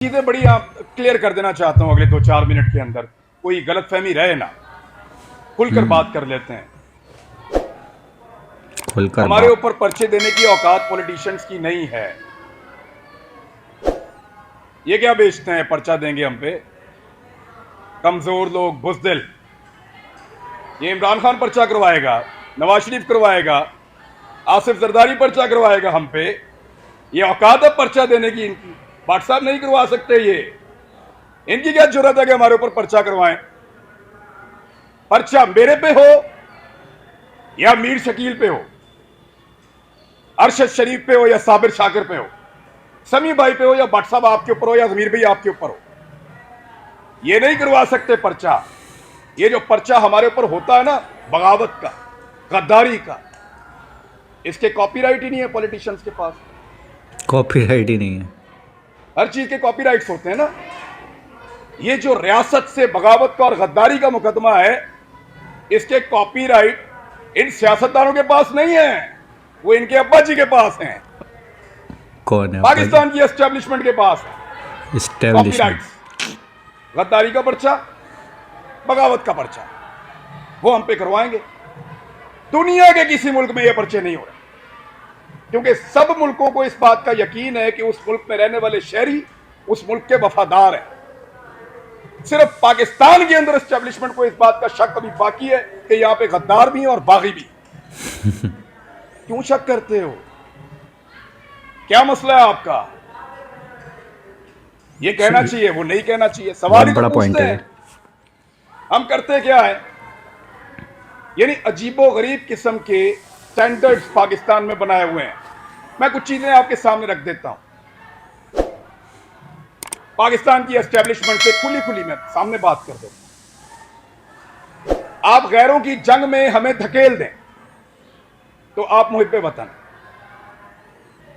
चीजें बड़ी आप क्लियर कर देना चाहता हूं अगले 2-4 मिनट के अंदर, कोई गलतफहमी रहे ना, खुलकर बात कर लेते हैं। खुलकर हमारे बात। ऊपर पर्चे देने की औकात पॉलिटिशियंस की नहीं है। ये क्या बेचते हैं, पर्चा देंगे हम पे? कमजोर लोग, बुजदिल। ये इमरान खान पर्चा करवाएगा, नवाज शरीफ करवाएगा, आसिफ जरदारी पर्चा करवाएगा हम पे। ये औकात है पर्चा देने की इनकी? भाट साहब नहीं करवा सकते ये। इनकी क्या जरूरत है कि हमारे ऊपर पर्चा करवाएं? पर्चा मेरे पे हो या मीर शकील पे हो, अरशद शरीफ पे हो या साबिर शाकिर पे हो, समी भाई पे हो या भट्ट साहब आपके ऊपर हो या जमीर भाई आपके ऊपर हो, ये नहीं करवा सकते पर्चा। ये जो पर्चा हमारे ऊपर होता है ना, बगावत का, गद्दारी का, इसके कॉपीराइट ही नहीं है पॉलिटिशियंस के पास। कॉपीराइट ही नहीं है। हर चीज के कॉपीराइट्स होते हैं ना। ये जो रियासत से बगावत का और गद्दारी का मुकदमा है, इसके कॉपीराइट इन सियासतदानों के पास नहीं है, वो इनके अब्बा जी के पास हैं, कौन है पाकिस्तान की एस्टेब्लिशमेंट के पास है एस्टेब्लिशमेंट? कॉपीराइट्स। गद्दारी का पर्चा, बगावत का पर्चा, वो हम पे करवाएंगे। दुनिया के किसी मुल्क में ये पर्चे नहीं हो रहे, क्योंकि सब मुल्कों को इस बात का यकीन है कि उस मुल्क में रहने वाले शहरी उस मुल्क के वफादार हैं। सिर्फ पाकिस्तान के अंदर एस्टेब्लिशमेंट को इस बात का शक अभी बाकी है कि यहां पे गद्दार भी हैं और बागी भी। क्यों शक करते हो? क्या मसला है आपका? ये कहना चाहिए, वो नहीं कहना चाहिए, सवाल ही तो बड़ा पॉइंट पूछते है। हैं। हम करते क्या है, यानी अजीबो गरीब किस्म के स्टैंडर्ड्स पाकिस्तान में बनाए हुए हैं। मैं कुछ चीजें आपके सामने रख देता हूं। पाकिस्तान की एस्टेब्लिशमेंट से खुली खुली मैं सामने बात कर दूं। आप गैरों की जंग में हमें धकेल दें तो आप मुहिब्बे वतन,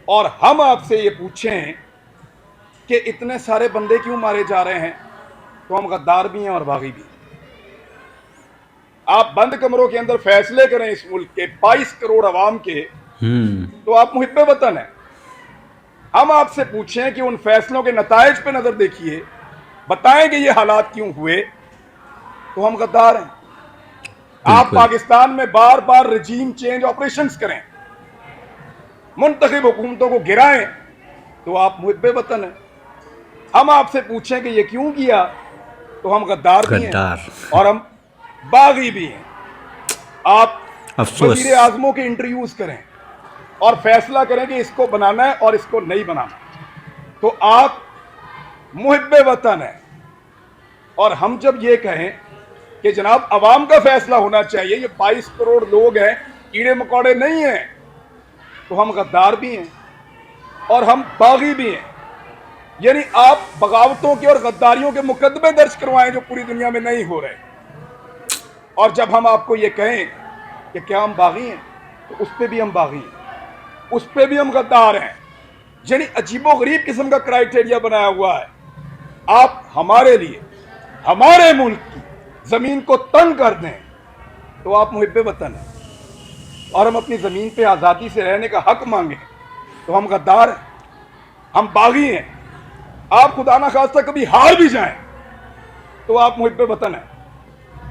और हम आपसे ये पूछें कि इतने सारे बंदे क्यों मारे जा रहे हैं, तो हम गद्दार भी हैं और बागी भी। आप बंद कमरों के अंदर फैसले करें इस मुल्क के 22 करोड़ अवाम के, तो आप मुहिब्बे वतन हैं। हम आपसे पूछें कि उन फैसलों के नतायज पे नजर देखिए, बताएं कि ये हालात क्यों हुए, तो हम गद्दार हैं। आप पाकिस्तान में बार बार रजीम चेंज ऑपरेशंस करें, मुंतखब हुकूमतों को गिराएं, तो आप मुहिब्बे वतन हैं। हम आपसे पूछें कि ये क्यों किया, तो हम गद्दार भी हैं और हम बागी भी हैं। आप वजीर आजमों के इंटरव्यूज करें और फैसला करें कि इसको बनाना है और इसको नहीं बनाना, तो आप मुहिब्बे वतन हैं। और हम जब ये कहें कि जनाब अवाम का फैसला होना चाहिए, ये 22 करोड़ लोग हैं, कीड़े मकोड़े नहीं हैं, तो हम गद्दार भी हैं और हम बागी भी हैं। यानी आप बगावतों के और गद्दारियों के मुकदमे दर्ज करवाएं जो पूरी दुनिया में नहीं हो रहे। और जब हम आपको ये कहें कि क्या हम बागी हैं, तो उस पर भी हम बागी हैं, उस पर भी हम गद्दार हैं। यानी अजीबो गरीब किस्म का क्राइटेरिया बनाया हुआ है। आप हमारे लिए, हमारे मुल्क की जमीन को तंग कर दें, तो आप मुहिब्बे वतन हैं। और हम अपनी जमीन पे आज़ादी से रहने का हक मांगे, तो हम गद्दार हैं, हम बागी हैं। आप खुदा ना खास्ता कभी हार भी जाएं, तो आप मुहिब्बे वतन हैं।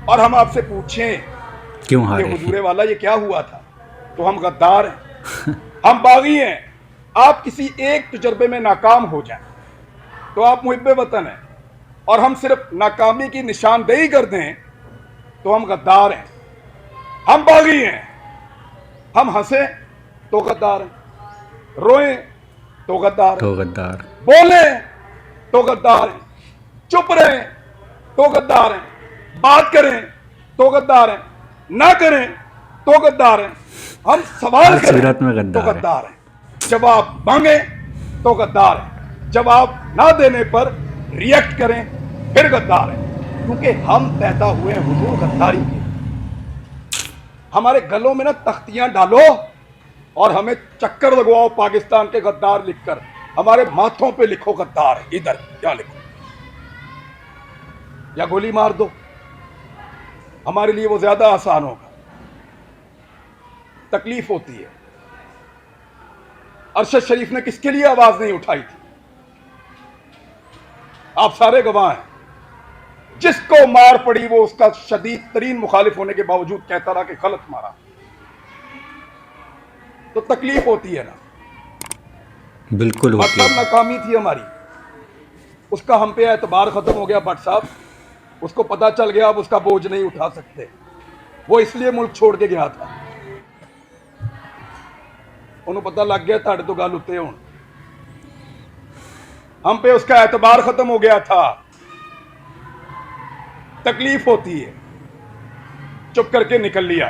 और हम आपसे पूछें क्यों हारे, हुजूरे वाला ये क्या हुआ था, तो हम गद्दार हैं, हम बागी हैं। आप किसी एक तजर्बे में नाकाम हो जाएं, तो आप मुहिब्बे वतन हैं। और हम सिर्फ नाकामी की निशानदेही कर दें, तो हम गद्दार हैं, हम बागी हैं। हम हंसें तो गद्दार हैं, रोएं तो गद्दार हैं, बोलें तो गद्दार हैं, चुप रहें तो गद्दार हैं, बात करें तो गद्दार हैं, ना करें तो गद्दार हैं, हम सवाल करें तो गद्दार हैं, जवाब मांगे तो गद्दार हैं, जवाब ना देने पर रिएक्ट करें फिर गद्दार हैं। क्योंकि हम पैदा हुए हैं हुजूर गद्दारी के। हमारे गलों में ना तख्तियां डालो और हमें चक्कर लगवाओ पाकिस्तान के गद्दार लिखकर, हमारे माथों पे लिखो गद्दार, इधर क्या लिखो, या गोली मार दो, हमारे लिए वो ज्यादा आसान होगा। तकलीफ होती है। अरशद शरीफ ने किसके लिए आवाज नहीं उठाई थी? आप सारे गवाह हैं। जिसको मार पड़ी वो उसका शदीद तरीन मुखालिफ होने के बावजूद कहता रहा कि गलत मारा, तो तकलीफ होती है ना। बिल्कुल होती मतलब है। नाकामी थी हमारी, उसका हम पे एतबार खत्म हो गया। भट्ट साहब, उसको पता चल गया अब उसका बोझ नहीं उठा सकते, वो इसलिए मुल्क छोड़ के गया था। उन्हें पता लग गया ताड़े तो गल उत्ते हुण, हम पे उसका एतबार खत्म हो गया था। तकलीफ होती है, चुप करके निकल लिया।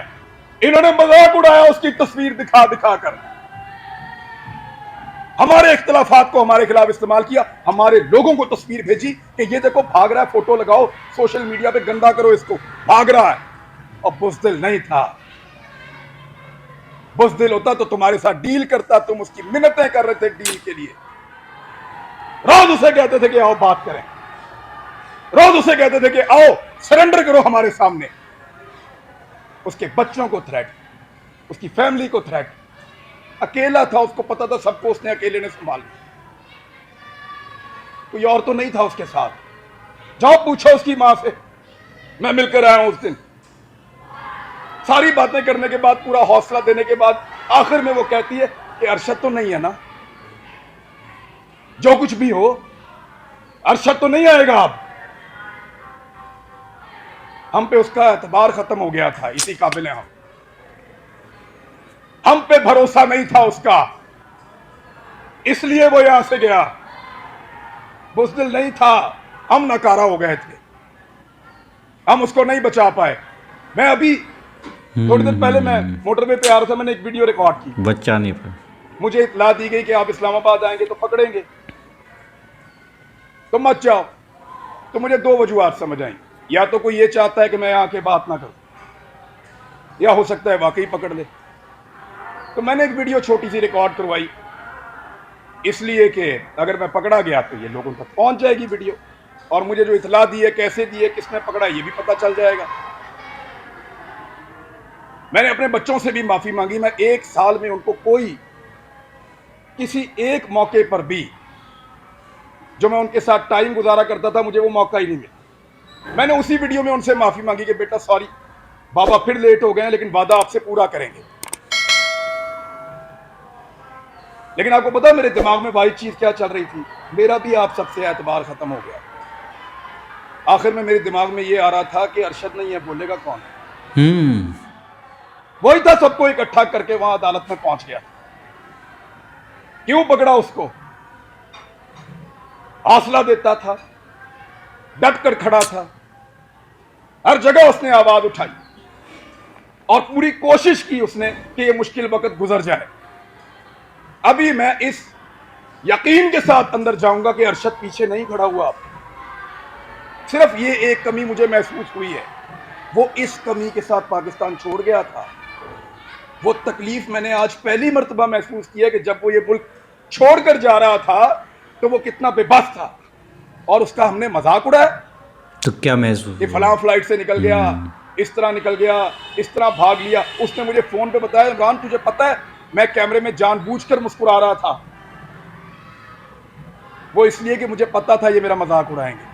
इन्होंने मजाक उड़ाया उसकी तस्वीर दिखा दिखा कर, हमारे इख्तिलाफात को हमारे खिलाफ इस्तेमाल किया, हमारे लोगों को तस्वीर भेजी कि ये देखो भाग रहा है, फोटो लगाओ सोशल मीडिया पे, गंदा करो इसको, भाग रहा है। और बुज़दिल नहीं था। बुज़दिल होता तो तुम्हारे साथ डील करता, तुम उसकी मिन्नतें कर रहे थे डील के लिए। रोज उसे कहते थे कि आओ बात करें, रोज उसे कहते थे कि आओ सरेंडर करो हमारे सामने। उसके बच्चों को थ्रेट, उसकी फैमिली को थ्रेट। अकेला था, उसको पता था सबको उसने अकेले ने संभाल, कोई और तो नहीं था उसके साथ। जाओ पूछो उसकी मां से, मैं मिलकर आया हूं उस दिन। सारी बातें करने के बाद, पूरा हौसला देने के बाद, आखिर में वो कहती है कि अरशद तो नहीं है ना, जो कुछ भी हो अरशद तो नहीं आएगा अब। हम पे उसका एतबार खत्म हो गया था, इसी काबिल हैं हम पे भरोसा नहीं था उसका, इसलिए वो यहां से गया। बुज़दिल नहीं था, हम नाकारा हो गए थे, हम उसको नहीं बचा पाए। मैं अभी थोड़ी देर पहले मैं मोटरवे पे आ रहा था, मैंने एक वीडियो रिकॉर्ड की। बच्चा नहीं पर मुझे इत्तला दी गई कि आप इस्लामाबाद आएंगे तो पकड़ेंगे, तो मत जाओ। तो मुझे दो वजूहात समझ आई, या तो कोई ये चाहता है कि मैं यहाँ के बात ना करूं, या हो सकता है वाकई पकड़ ले। तो मैंने एक वीडियो छोटी सी रिकॉर्ड करवाई, इसलिए कि अगर मैं पकड़ा गया तो ये लोगों तक पहुंच जाएगी वीडियो, और मुझे जो इत्तला दी है, कैसे दी है, किसने पकड़ा, ये भी पता चल जाएगा। मैंने अपने बच्चों से भी माफी मांगी। मैं एक साल में उनको कोई किसी एक मौके पर भी जो मैं उनके साथ टाइम गुजारा करता था, मुझे वो मौका ही नहीं मिला। मैंने उसी वीडियो में उनसे माफी मांगी कि बेटा सॉरी, बाबा फिर लेट हो गए हैं, लेकिन वादा आपसे पूरा करेंगे। लेकिन आपको पता मेरे दिमाग में वाहिद चीज क्या चल रही थी, मेरा भी आप सबसे एतबार खत्म हो गया। आखिर में मेरे दिमाग में ये आ रहा था कि अरशद नहीं है, बोलेगा कौन। वही था, सबको इकट्ठा करके वहां अदालत में पहुंच गया। क्यों पकड़ा उसको? हौसला देता था, डट कर खड़ा था, हर जगह उसने आवाज उठाई और पूरी कोशिश की उसने कि ये मुश्किल वक्त गुजर जाए। अभी मैं इस यकीन के साथ अंदर जाऊंगा कि अरशद पीछे नहीं खड़ा हुआ। सिर्फ ये एक कमी मुझे महसूस हुई है, वो इस कमी के साथ पाकिस्तान छोड़ गया था। वो तकलीफ मैंने आज पहली मर्तबा महसूस की है कि जब वो ये मुल्क छोड़कर जा रहा था तो वो कितना बेबस था, और उसका हमने मजाक उड़ाया। तो क्या महसूस कि फलां फ्लाइट से निकल गया, इस तरह निकल गया, इस तरह भाग लिया। उसने मुझे फोन पे बताया, इमरान तुझे पता है मैं कैमरे में जानबूझकर मुस्कुरा रहा था, वो इसलिए कि मुझे पता था ये मेरा मजाक उड़ाएंगे।